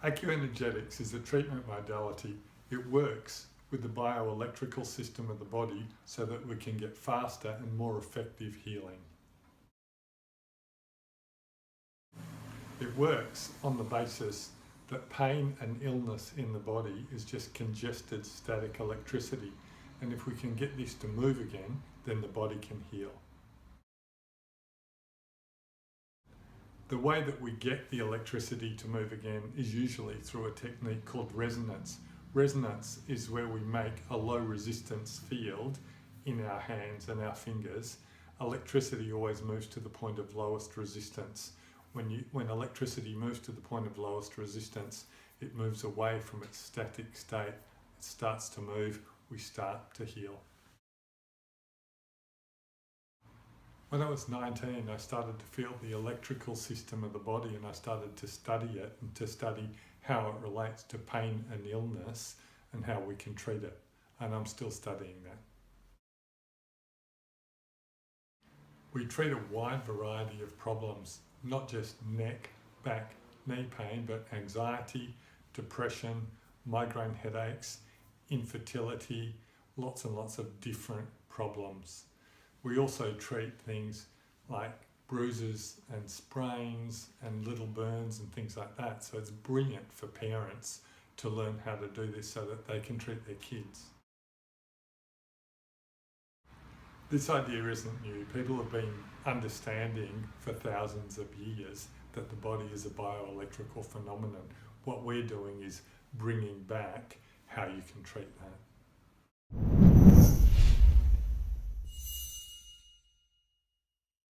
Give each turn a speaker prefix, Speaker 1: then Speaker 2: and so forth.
Speaker 1: AcuEnergetics is a treatment modality. It works with the bioelectrical system of the body so that we can get faster and more effective healing. It works on the basis that pain and illness in the body is just congested static electricity, and if we can get this to move again, then the body can heal. The way that we get the electricity to move again is usually through a technique called resonance. Resonance is where we make a low resistance field in our hands and our fingers. Electricity always moves to the point of lowest resistance. When electricity moves to the point of lowest resistance, it moves away from its static state. It starts to move, we start to heal. When I was 19, I started to feel the electrical system of the body, and I started to study it and to study how it relates to pain and illness and how we can treat it. And I'm still studying that. We treat a wide variety of problems, not just neck, back, knee pain, but anxiety, depression, migraine headaches, infertility, lots and lots of different problems. We also treat things like bruises and sprains and little burns and things like that. So it's brilliant for parents to learn how to do this so that they can treat their kids. This idea isn't new. People have been understanding for thousands of years that the body is a bioelectrical phenomenon. What we're doing is bringing back how you can treat that.